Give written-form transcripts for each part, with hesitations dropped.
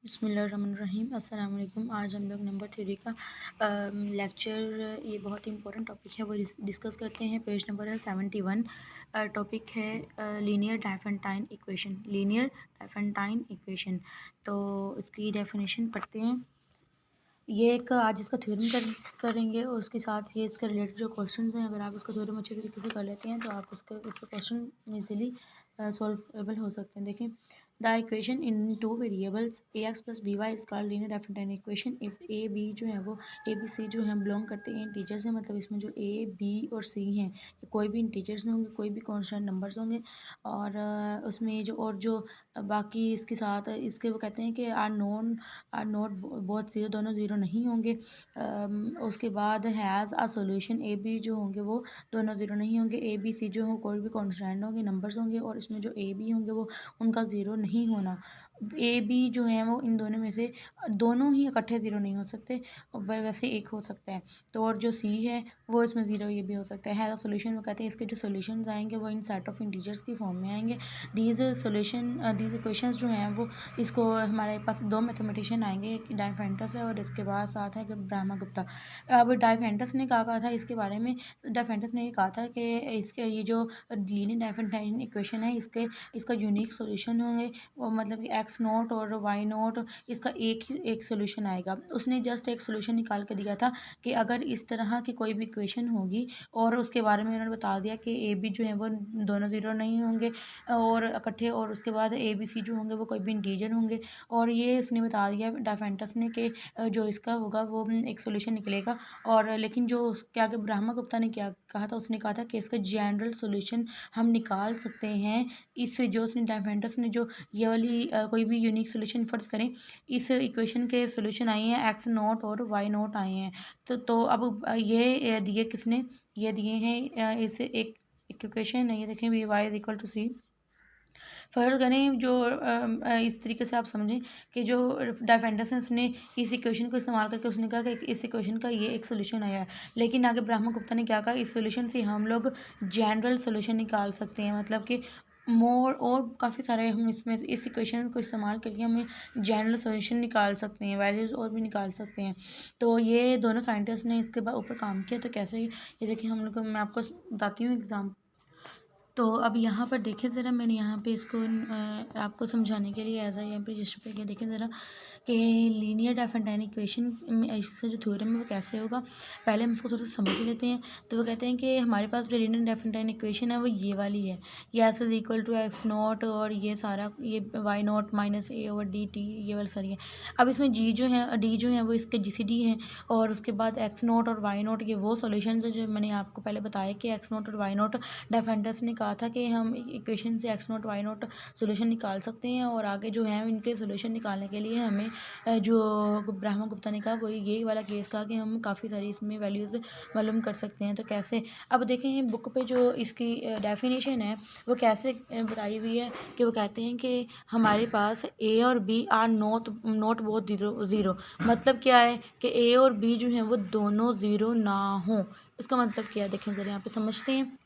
बिस्मिल्लाहिर्रहमानिर्रहीम। अस्सलाम वालेकुम। आज हम लोग नंबर थ्री का लेक्चर, ये बहुत ही इंपॉर्टेंट टॉपिक है, वो डिस्कस करते हैं। पेज नंबर है 71। टॉपिक है linear Diophantine equation. Linear Diophantine equation, तो इसकी डेफिनेशन पढ़ते हैं। ये एक आज इसका थ्योरम करेंगे और उसके साथ ही इसके रिलेटेड जो क्वेश्चंस हैं, अगर आप इसका थ्योरम अच्छे तरीके से कर लेते हैं तो आप इसका क्वेश्चन ईजिली सॉल्वेबल हो सकते हैं। देखें, the equation in two variables a x plus B Y is called linear Diophantine equation if a b जो है वो ए बी सी जो है बिलोंग करते हैं इंटीजर्स हैं। मतलब इसमें जो ए बी और सी हैं कोई भी इंटीजर्स नहीं होंगे, कोई भी कॉन्स्टेंट नंबर्स होंगे। और उसमें जो बाकी इसके साथ इसके वो कहते हैं कि आर नोट बहुत ज़ीरो, दोनों ज़ीरो नहीं होंगे। उसके बाद has a solution, a b जो होंगे वो दोनों ज़ीरो नहीं होंगे। ए बी सी जो हो कोई भी कॉन्स्टेंट होंगे, नंबर्स होंगे, और इसमें जो ए बी होंगे वो उनका ज़ीरो नहीं होना। ए बी जो है वो इन दोनों में से दोनों ही इकट्ठे ज़ीरो नहीं हो सकते, और वैसे एक हो सकता है। तो और जो सी है वो इसमें ज़ीरो ये भी हो सकता है। सोल्यूशन वो कहते हैं इसके जो सोल्यूशंस आएंगे वो इन सेट ऑफ इंटीजर्स की फॉर्म में आएंगे। दीज इक्वेशंस जो हैं वो इसको हमारे पास दो मैथमेटिशियन आएंगे, एक डाइफेंटस है और इसके बाद साथ है ब्रह्मगुप्ता। अब डाइफेंटस ने कहा था इसके बारे में, डाइफेंटस ने ये कहा था कि इसके ये जो लीनियर डाइफेंटाइन इक्वेशन है इसका यूनिक सोल्यूशन होंगे, वो मतलब कि एक्स नोट और वाई नोट, इसका एक सोल्यूशन आएगा। उसने जस्ट एक सोल्यूशन निकाल के दिया था कि अगर इस तरह की कोई भी इक्वेशन होगी और उसके बारे में उन्होंने बता दिया कि ए बी जो है वो दोनों ज़ीरो नहीं होंगे और इकट्ठे, और उसके बाद ए बी सी जो होंगे वो कोई भी इंटीजर होंगे। और ये उसने बता दिया डाइफेंटस ने कि जो इसका होगा वो एक सोल्यूशन निकलेगा। और लेकिन जो उसके आगे ब्रह्मगुप्ता ने क्या कहा था, उसने कहा था कि इसका जनरल सोल्यूशन हम निकाल सकते हैं। इससे जो उसने डाइफेंटस ने जो ये वाली कोई भी यूनिक सोल्यूशन फ़र्ज़ करें, इस इक्वेशन के सोल्यूशन आए हैं एक्स नोट और वाई नोट आए हैं। तो अब ये दिए किसने, ये दिए हैं इस एक इक्वेशन है, ये देखें V Y is equal to C. फ़र्ज़ करें जो इस तरीके से आप समझें कि जो डाइफेंटस है उसने इस इक्वेशन को इस्तेमाल करके उसने कहा कि इस इक्वेशन का ये एक सोल्यूशन आया है। लेकिन आगे ब्रह्मगुप्ता ने क्या कहा, इस सोल्यूशन से हम लोग जनरल सोल्यूशन निकाल सकते हैं। मतलब कि मोर और काफ़ी सारे हम इसमें इस इक्वेशन को इस्तेमाल करके हमें जनरल सोल्यूशन निकाल सकते हैं, वैल्यूज़ और भी निकाल सकते हैं। तो ये दोनों साइंटिस्ट ने इसके ऊपर काम किया। तो कैसे, ये देखिए हम लोग, मैं आपको बताती हूँ एग्जाम। तो अब यहाँ पर देखें ज़रा, मैंने यहाँ पे इसको आपको समझाने के लिए एज यहाँ पे रजिस्टर पे किया। देखें ज़रा कि लीनियर डाइफेंटाइन इक्वेशन में इसका जो थ्योरम है वो कैसे होगा, पहले हम इसको थोड़ा सा समझ लेते हैं। तो वो कहते हैं कि हमारे पास जो लीनियर डाइफेंटाइन इक्वेशन है वो ये वाली है, ये s is equal to x not और ये सारा ये y not minus a over d t, ये वाली सारी है। अब इसमें जी जो है डी जो है वो इसके जी सी डी है, और उसके बाद एक्स नॉट और वाई नॉट, ये वो सोल्यूशन है जो मैंने आपको पहले बताया कि एक्स नॉट और वाई नॉट, डाइफेंटस ने कहा था कि हम इक्वेशन से x not y not solution निकाल सकते हैं। और आगे जो है इनके सोल्यूशन निकालने के लिए हमें जो ब्रह्मगुप्ता ने कहा वो ये वाला केस कहा कि हम काफ़ी सारी इसमें वैल्यूज़ मालूम कर सकते हैं। तो कैसे, अब देखें बुक पे जो इसकी डेफिनेशन है वो कैसे बताई हुई है कि वो कहते हैं कि हमारे पास ए और b are not both zero. मतलब क्या है कि ए और बी जो हैं वो दोनों ज़ीरो ना हो। इसका मतलब क्या है, देखें ज़रा यहाँ पे समझते हैं।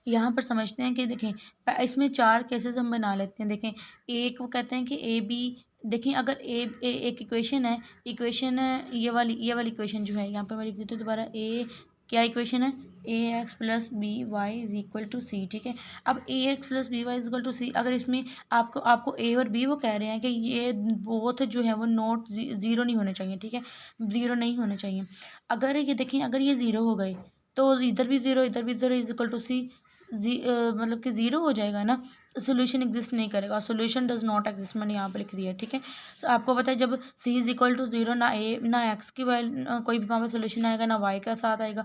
यहाँ पर समझते हैं कि देखें इसमें चार केसेस हम बना लेते हैं। देखें, एक वो कहते हैं कि ए बी, देखें अगर एक इक्वेशन है, इक्वेशन ये वाली इक्वेशन जो है यहाँ पर मैं लिख देती हूँ दोबारा। ए क्या इक्वेशन है, A x plus B Y is equal to C. ठीक है, अब A x plus B Y is equal to C, अगर इसमें आपको ए और बी वो कह रहे हैं कि ये बोथ जो है वो नोट ज़ीरो नहीं होने चाहिए। ठीक है, ज़ीरो नहीं होने चाहिए। अगर ये देखें, अगर ये ज़ीरो हो गए तो इधर भी ज़ीरो इधर भी ज़ीरो इज इक्वल टू सी, मतलब कि ज़ीरो हो जाएगा ना, सोल्यूशन एग्जिस्ट नहीं करेगा। सोल्यूशन डज नॉट एग्जिस्ट मैंने यहाँ पे लिख दिया है। ठीक है, तो आपको पता है जब सी इज इक्वल टू ज़ीरो, ना ए ना एक्स की वैल्यू कोई भी वहाँ पे सोल्यूशन आएगा, ना वाई का साथ आएगा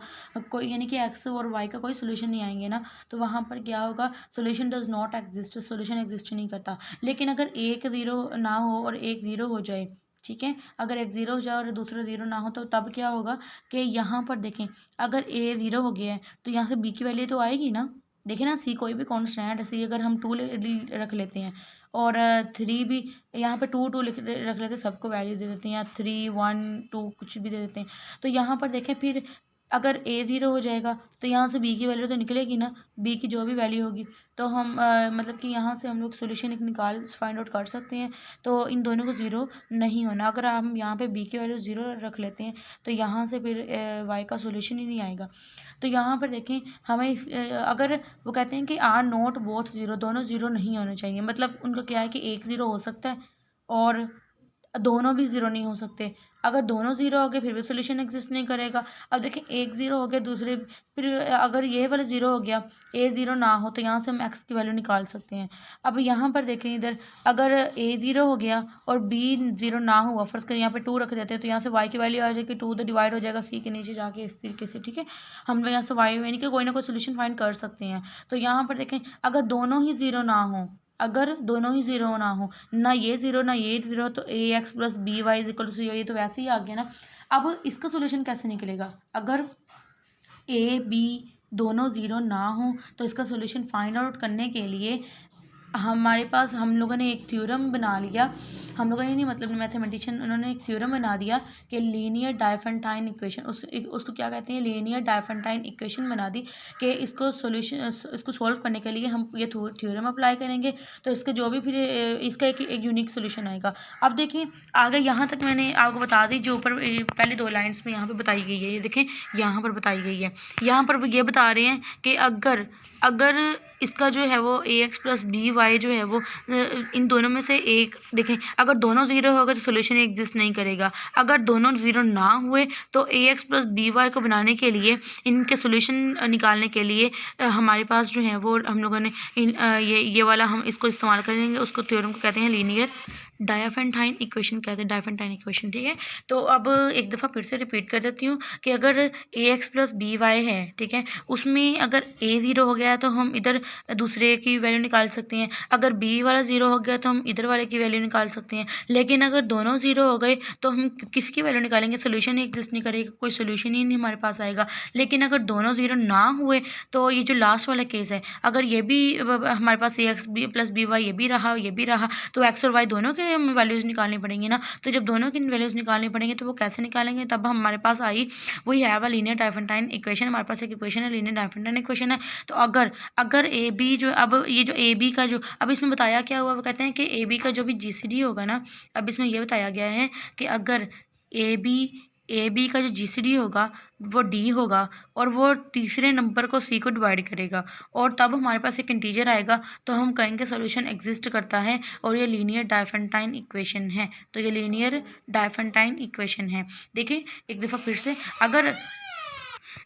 कोई, यानी कि एक्स और वाई का कोई सोल्यूशन नहीं आएंगे ना। तो वहाँ पर क्या होगा, solution does not exist, solution exist नहीं करता। लेकिन अगर एक ज़ीरो ना हो और एक ज़ीरो हो जाए, ठीक है, अगर एक ज़ीरो हो जाए और दूसरा ज़ीरो ना हो, तो तब क्या होगा कि यहाँ पर देखें अगर ए ज़ीरो हो गया है तो यहाँ से बी की वैल्यू तो आएगी ना। देखिए ना, सी कोई भी कॉन्स्टेंट, सी अगर हम टू रख लेते हैं और थ्री भी यहाँ पे टू रख लेते हैं, सबको वैल्यू दे देते हैं, या थ्री वन टू कुछ भी दे देते हैं। तो यहाँ पर देखें फिर अगर ए ज़ीरो हो जाएगा तो यहाँ से बी की वैल्यू तो निकलेगी ना, बी की जो भी वैल्यू होगी, तो हम मतलब कि यहाँ से हम लोग सोल्यूशन एक फाइंड आउट कर सकते हैं। तो इन दोनों को ज़ीरो नहीं होना। अगर हम यहाँ पे बी की वैल्यू ज़ीरो रख लेते हैं तो यहाँ से फिर वाई का सोल्यूशन ही नहीं आएगा। तो यहाँ पर देखें हमें अगर वो कहते हैं कि आर नॉट बोथ ज़ीरो, दोनों ज़ीरो नहीं होने चाहिए, मतलब उनका क्या है कि एक ज़ीरो हो सकता है और दोनों भी ज़ीरो नहीं हो सकते। अगर दोनों ज़ीरो हो गए फिर भी सोल्यूशन एग्जिस्ट नहीं करेगा। अब देखिए एक ज़ीरो हो गया, दूसरे फिर अगर ये वाला ज़ीरो हो गया, ए ज़ीरो ना हो, तो यहाँ से हम एक्स की वैल्यू निकाल सकते हैं। अब यहाँ पर देखें इधर अगर ए ज़ीरो हो गया और बी ज़ीरो ना हुआ, फर्स्ट कर यहाँ पे टू रख देते हैं, तो यहाँ से वाई की वैल्यू आ जाएगी, टू तो डिवाइड हो जाएगा सी के नीचे जाके इस तरीके से, ठीक है। हम यहाँ से वाई यानी कि कोई ना कोई सोल्यूशन फाइंड कर सकते हैं। तो यहाँ पर देखें अगर दोनों ही ज़ीरो ना हो, अगर दोनों ही ज़ीरो ना हो, ना ये ज़ीरो ना ये ज़ीरो, तो A x plus B Y is equal to C, ये तो वैसे ही आ गया ना। अब इसका सोल्यूशन कैसे निकलेगा? अगर ए बी दोनों ज़ीरो ना हो तो इसका सोल्यूशन फाइंड आउट करने के लिए हमारे पास हम लोगों ने एक थ्योरम बना लिया। हम लोगों ने नहीं, मतलब मैथमेटिशियन, उन्होंने एक थ्योरम बना दिया कि लीनियर डायफेंटाइन इक्वेशन, उसको क्या कहते हैं, लीनियर डायफेंटाइन इक्वेशन बना दी कि इसको सॉल्व करने के लिए हम ये थ्योरम अप्लाई करेंगे तो इसके जो भी फिर इसका एक यूनिक सोल्यूशन आएगा। अब देखिए आगे यहाँ तक मैंने आपको बता दी, जो ऊपर पहले दो लाइन्स में यहाँ पर बताई गई है, ये देखें यहाँ पर बताई गई है। यहाँ पर वो ये बता रहे हैं कि अगर इसका जो है वो ए एक्स प्लस बी वाई जो है वो इन दोनों में से एक, देखें अगर दोनों ज़ीरो होगा तो सोल्यूशन एग्जिस्ट नहीं करेगा। अगर दोनों ज़ीरो ना हुए तो A x plus B Y को बनाने के लिए, इनके सोल्यूशन निकालने के लिए हमारे पास जो है वो हम लोगों ने ये वाला हम इसको इस्तेमाल करेंगे। उसको थ्योरम को कहते हैं लीनियर डायफेंटाइन इक्वेशन, कहते हैं डायफेंटाइन इक्वेशन, ठीक है। तो अब एक दफ़ा फिर से रिपीट कर देती हूँ कि अगर ए एक्स प्लस बी वाई है, ठीक है, उसमें अगर ए ज़ीरो हो गया तो हम इधर दूसरे की वैल्यू निकाल सकते हैं, अगर बी वाला ज़ीरो हो गया तो हम इधर वाले की वैल्यू निकाल सकते हैं। लेकिन अगर दोनों ज़ीरो हो गए तो हम किसकी वैल्यू निकालेंगे? सोल्यूशन ही एग्जिस्ट नहीं करेगा, कोई सोल्यूशन ही नहीं हमारे पास आएगा। लेकिन अगर दोनों ज़ीरो ना हुए तो ये जो लास्ट वाला केस है, अगर ये भी हमारे पास A X B plus B Y ये भी रहा तो एक्स और वाई दोनों के हमें वैल्यूज़ निकालनी पड़ेंगी ना। तो जब दोनों की वैल्यूज़ निकालनी पड़ेंगी तो वो कैसे निकालेंगे? तब हमारे पास आई वही है वा लीनियर डायफेंटाइन इक्वेशन। हमारे पास एक इक्वेशन है, लीनियर डायफेंटाइन इक्वेशन है। तो अगर ए बी जो, अब ये जो ए बी का जो, अब इसमें बताया क्या हुआ, वो कहते हैं कि ए बी का जो भी जी सी डी होगा ना, अब इसमें ये बताया गया है कि अगर ए बी का जो जी सी डी होगा वो डी होगा और वो तीसरे नंबर को सी को डिवाइड करेगा और तब हमारे पास एक इंटीजर आएगा, तो हम कहेंगे सोल्यूशन एग्जिस्ट करता है और ये लीनियर डायफेंटाइन इक्वेशन है। तो ये लीनियर डायफेंटाइन इक्वेशन है। देखिए एक दफ़ा फिर से,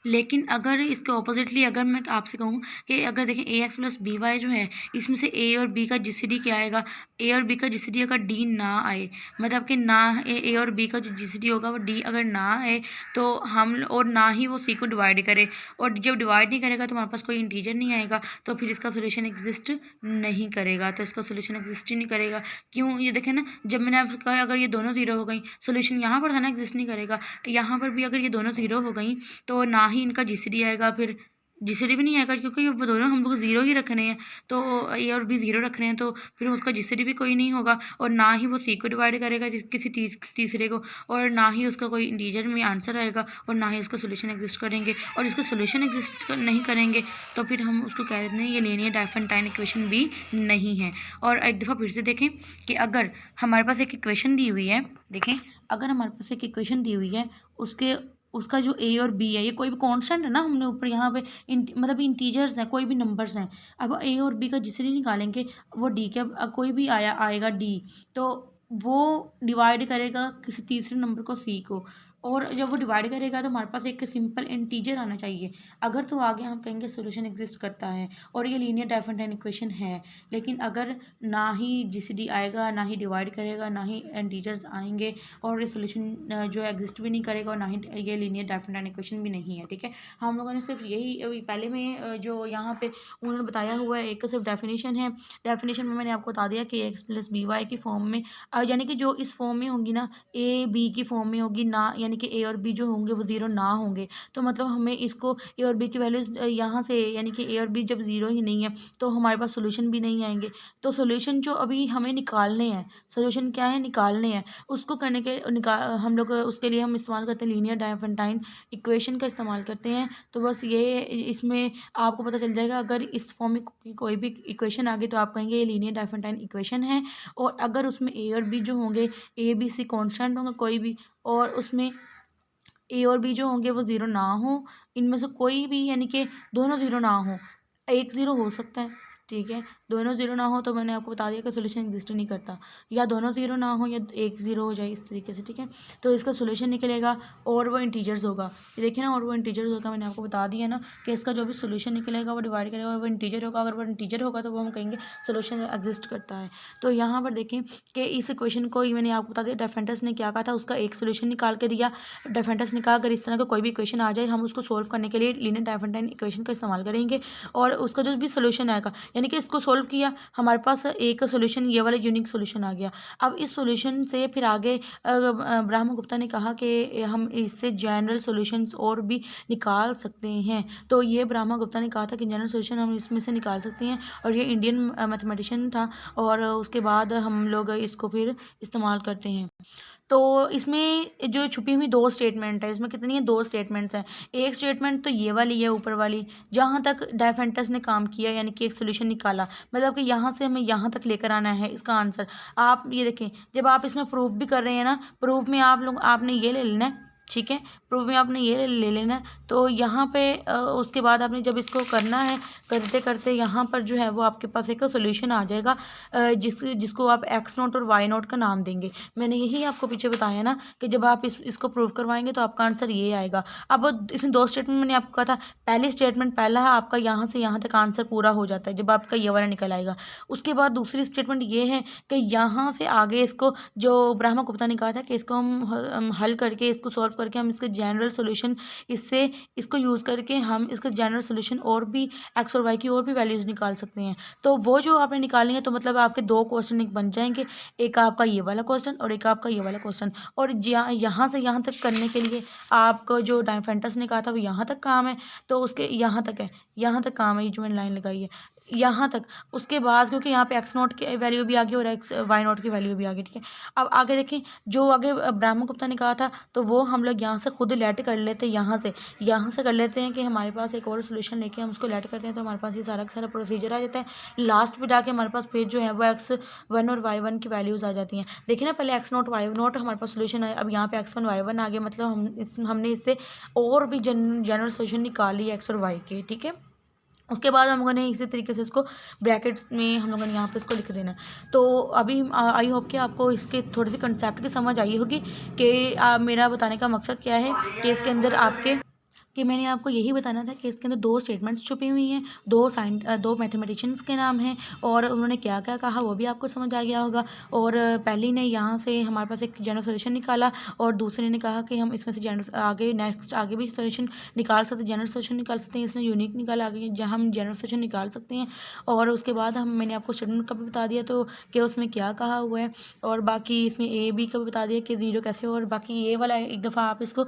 लेकिन अगर इसके ऑपोजिटली अगर मैं आपसे कहूँ कि अगर देखें ए एक्स प्लस बी वाई जो है, इसमें से ए और बी का जीसीडी क्या आएगा? ए और बी का जीसीडी अगर डी ना आए, मतलब कि ना ए और बी का जो जीसीडी होगा वो डी अगर ना आए तो हम, और ना ही वो सी को डिवाइड करे, और जब डिवाइड नहीं करेगा तो हमारे पास कोई इंटीजर नहीं आएगा, तो फिर इसका सोल्यूशन एग्जिस्ट नहीं करेगा। तो इसका सोल्यूशन एग्जिस्ट ही नहीं करेगा। क्यों? ये देखें ना, जब मैंने आपको कहा अगर ये दोनों ज़ीरो हो गई, सोल्यूशन यहाँ पर था ना, एग्जिस्ट नहीं करेगा। यहाँ पर भी अगर ये दोनों ज़ीरो हो गई तो ना ही इनका जीसीडी आएगा, फिर जीसीडी भी नहीं आएगा क्योंकि वो दोनों हम लोग ज़ीरो ही रख रहे हैं, तो ए और बी ज़ीरो रख रहे हैं, तो फिर उसका जीसीडी भी कोई नहीं होगा, और ना ही वो सी को डिवाइड करेगा किसी तीसरे को, और ना ही उसका कोई इंटीजर में आंसर आएगा, और ना ही उसका सोल्यूशन एग्जिस्ट करेंगे। और इसका सोल्यूशन एग्जिस्ट नहीं करेंगे तो फिर हम उसको कह देते हैं ये लीनियर डायफेंटाइन इक्वेशन भी नहीं है। और एक दफ़ा फिर से देखें कि अगर हमारे पास एक इक्वेशन दी हुई है, देखें अगर हमारे पास एक इक्वेशन दी हुई है, उसका जो ए और बी है, ये कोई भी कांस्टेंट है ना, हमने ऊपर यहाँ पे मतलब इंटीजर्स हैं, कोई भी नंबर्स हैं। अब ए और बी का जिससे निकालेंगे वो डी के कोई भी आएगा डी, तो वो डिवाइड करेगा किसी तीसरे नंबर को सी को, और जब वो डिवाइड करेगा तो हमारे पास एक सिंपल इंटीजर आना चाहिए। अगर तो आगे हम कहेंगे सोल्यूशन एग्जिस्ट करता है और ये लीनियर डायफेंटाइन इक्वेशन है। लेकिन अगर ना ही जीसीडी आएगा, ना ही डिवाइड करेगा, ना ही इंटीजर्स आएंगे, और ये सोल्यूशन जो एग्जिस्ट भी नहीं करेगा, और ना ही ये लीनियर डायफेंटाइन इक्वेशन भी नहीं है, ठीक है। हम लोगों ने सिर्फ यही पहले में जो यहाँ पे उन्होंने बताया हुआ है, एक सिर्फ डेफिनेशन है। डेफिनेशन में मैंने आपको बता दिया कि एक्स प्लस बी वाई की फॉर्म में, यानी कि जो इस फॉर्म में होंगी ना, ए बी की फॉर्म में होगी ना, यानी यानी कि ए और बी जो होंगे वो ज़ीरो ना होंगे, तो मतलब हमें इसको ए और बी की वैल्यूज़ यहाँ से यानी कि ए और बी जब ज़ीरो ही नहीं है तो हमारे पास सोल्यूशन भी नहीं आएंगे। तो सोल्यूशन जो अभी हमें निकालने हैं, सोल्यूशन क्या है, निकालने हैं, उसको करने के हम लोग उसके लिए हम इस्तेमाल करते हैं लीनियर डायफेंटाइन इक्वेशन का इस्तेमाल करते हैं। तो बस ये इसमें आपको पता चल जाएगा, अगर इस फॉर्म में कोई भी इक्वेशन आ गई तो आप कहेंगे ये लीनियर डायफेंटाइन इक्वेशन है। और अगर उसमें ए और बी जो होंगे, ए बी सी कॉन्स्टेंट होंगे कोई भी, और उसमें ए और बी जो होंगे वो ज़ीरो ना हो, इनमें से कोई भी, यानी कि दोनों ज़ीरो ना हो, एक ज़ीरो हो सकता है, ठीक है, दोनों ज़ीरो ना हो तो मैंने आपको बता दिया कि सोल्यूशन एग्जिस्ट नहीं करता, या दोनों ज़ीरो ना हो या एक ज़ीरो हो जाए, इस तरीके से, ठीक है। तो इसका सोल्यूशन निकलेगा और वो इंटीजर्स होगा, ये देखिए ना, और वो इंटीजर्स होगा, मैंने आपको बता दिया ना कि इसका जो भी सोल्यूशन निकलेगा वो डिवाइड करेगा और वो इंटीजर होगा। अगर वो इंटीजर होगा तो वो हम कहेंगे सोल्यूशन एग्जिस्ट करता है। तो यहाँ पर देखें कि इस इक्वेशन को मैंने आपको बता दिया, डेफेंटस ने क्या कहा था, उसका एक सोल्यूशन निकाल के दिया। डेफेंटस ने कहा अगर इस तरह का कोई भी इक्वेशन आ जाए हम उसको सोल्व करने के लिए लीनियर डायफेंटाइन इक्वेशन का इस्तेमाल करेंगे और उसका जो भी सोल्यूशन आएगा, यानी कि इसको सोल्व किया, हमारे पास एक सोल्यूशन, ये वाला यूनिक सोल्यूशन आ गया। अब इस सोल्यूशन से फिर आगे ब्रह्मगुप्ता ने कहा कि हम इससे जनरल सोल्यूशंस और भी निकाल सकते हैं। तो ये ब्रह्मगुप्ता ने कहा था कि जनरल सोल्यूशन हम इसमें से निकाल सकते हैं, और ये इंडियन मैथमेटिशियन था, और उसके बाद हम लोग इसको फिर इस्तेमाल करते हैं। तो इसमें जो छुपी हुई दो स्टेटमेंट है, इसमें कितनी है, दो स्टेटमेंट्स हैं। एक स्टेटमेंट तो ये वाली है ऊपर वाली, जहाँ तक डायफेंटस ने काम किया, यानी कि एक सोल्यूशन निकाला, मतलब कि यहाँ से हमें यहाँ तक लेकर आना है इसका आंसर। आप ये देखें, जब आप इसमें प्रूफ भी कर रहे हैं ना, प्रूफ में आपने ये ले लेना है, ठीक है, प्रूफ में आपने ये ले लेना है। तो यहाँ पे उसके बाद आपने जब इसको करना है, करते करते यहाँ पर जो है वो आपके पास एक सोल्यूशन आ जाएगा, जिसको आप एक्स नोट और वाई नोट का नाम देंगे। मैंने यही आपको पीछे बताया ना कि जब आप इसको प्रूव करवाएंगे तो आपका आंसर ये आएगा। अब इसमें दो स्टेटमेंट मैंने आपको कहा था, पहली स्टेटमेंट पहला है आपका, यहाँ से यहाँ तक आंसर पूरा हो जाता है जब आपका ये वाला निकल आएगा। उसके बाद दूसरी स्टेटमेंट ये है कि यहाँ से आगे इसको, जो ब्रह्मगुप्ता ने कहा था कि इसको हम हल करके, इसको सॉल्व करके हम इसके जनरल सोल्यूशन, इसको यूज़ करके हम इसका जनरल सोल्यूशन और भी एक्स और वाई की और भी वैल्यूज़ निकाल सकते हैं। तो वो जो आपने निकालनी है, तो मतलब आपके दो क्वेश्चन एक बन जाएंगे, एक आपका ये वाला क्वेश्चन और एक आपका ये वाला क्वेश्चन। और यहाँ से यहाँ तक करने के लिए आपको जो डायफेंटस ने कहा था वो यहाँ तक काम है, तो उसके यहाँ तक है, यहाँ तक काम है, ये जो मैंने लाइन लगाई है यहाँ तक। उसके बाद क्योंकि यहाँ पे एक्स नोट की वैल्यू भी आ गई और एक्स वाई नोट की वैल्यू भी आ गई, ठीक है। अब आगे देखें, जो आगे ब्रह्मगुप्ता ने कहा था तो वो हम लोग यहाँ से खुद लेट कर लेते हैं, यहाँ से कर लेते हैं कि हमारे पास एक और सोल्यूशन लेके हम उसको लेट करते हैं, तो हमारे पास ये सारा का सारा प्रोसीजर आ जाता है। लास्ट पे जाके हमारे पास फिर जो है वो x1 और y1 की वैल्यूज़ आ जाती हैं। देखिए ना, पहले x0 y0 हमारे पास सोल्यूशन है, अब यहाँ पे x1 y1 आ गया, मतलब हमने इससे और भी जनरल सोल्यूशन निकाल लिया x और y के, ठीक है। उसके बाद हम लोगों ने इसी तरीके से इसको ब्रैकेट्स में हम लोगों ने यहाँ पे इसको लिख देना है। तो अभी आई होप कि आपको इसके थोड़ी सी कंसेप्ट की समझ आई होगी कि मेरा बताने का मकसद क्या है, कि इसके अंदर मैंने आपको यही बताना था कि इसके अंदर दो स्टेटमेंट्स छुपी हुई हैं, दो मैथमेटिशियंस के नाम हैं, और उन्होंने क्या क्या कहा वो भी आपको समझ आ गया होगा। और पहली ने यहाँ से हमारे पास एक जनरल सोल्यूशन निकाला, और दूसरे ने कहा कि हम इसमें से आगे भी सोल्यूशन निकाल सकते हैं, जनरल सोल्यूशन निकाल सकते हैं। इसने यूनिक निकाला आगे, जहाँ हम जनरल सोल्यूशन निकाल सकते हैं। और उसके बाद मैंने आपको स्टेटमेंट का भी बता दिया, तो कि उसमें क्या कहा हुआ है, और बाकी इसमें ए बी का भी बता दिया कि ज़ीरो कैसे हो। और बाकी ये वाला एक दफ़ा आप इसको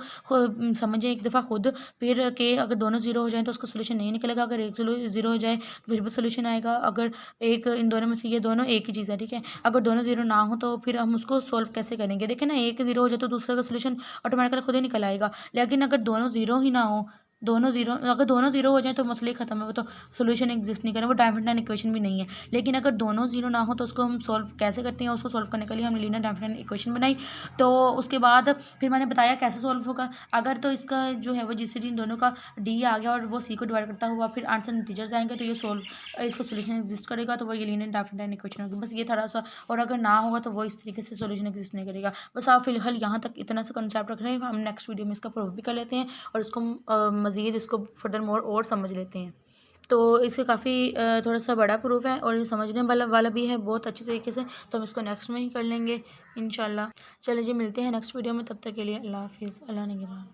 समझें एक दफ़ा खुद, फिर के अगर दोनों ज़ीरो हो जाएं तो उसका सोल्यूशन नहीं निकलेगा, अगर एक ज़ीरो हो जाए तो फिर भी सोल्यूशन आएगा। अगर एक इन दोनों में से, ये दोनों एक ही चीज़ है, ठीक है। अगर दोनों ज़ीरो ना हो तो फिर हम उसको सोल्व कैसे करेंगे, देखिए ना, एक ज़ीरो हो जाए तो दूसरे का सोल्यूशन ऑटोमेटिकली खुद ही निकल आएगा। लेकिन अगर दोनों ज़ीरो ही ना हो, अगर दोनों ज़ीरो हो जाए तो मसले ही ख़त्म है, वो तो सोल्यूशन एग्जिस्ट नहीं करे, वो डायफेंटाइन इक्वेशन भी नहीं है। लेकिन अगर दोनों ज़ीरो ना हो तो उसको हम सॉल्व कैसे करते हैं, उसको सॉल्व करने के लिए हमने लीनियर डायफेंटाइन इक्वेशन बनाई। तो उसके बाद फिर मैंने बताया कैसे सॉल्व होगा। अगर तो इसका जो है वो जीसीडी इन दोनों का डी आ गया और वो सी को डिवाइड करता हुआ फिर आंसर इंटीजर्स आएंगे, तो ये इसका सोल्यूशन एग्जिस्ट करेगा, तो वो ये लीनियर डायफेंटाइन इक्वेशन होगी। बस ये थोड़ा सा, और अगर ना होगा तो वो इस तरीके से सोल्यूशन एग्जिस्ट नहीं करेगा। बस आप फिलहाल यहाँ तक इतना सा कंसेप्ट रख रहे हैं, हम नेक्स्ट वीडियो में इसका प्रूफ भी कर लेते हैं और इसको मज़ीद इसको फर्दर मोर और समझ लेते हैं। तो इसके काफ़ी थोड़ा सा बड़ा प्रूफ है और ये समझने वाला भी है बहुत अच्छी तरीके से, तो हम इसको नेक्स्ट में ही कर लेंगे इंशाल्लाह। चलिए जी, मिलते हैं नेक्स्ट वीडियो में, तब तक के लिए अल्लाह हाफिज़, अल्लाह निगहबान।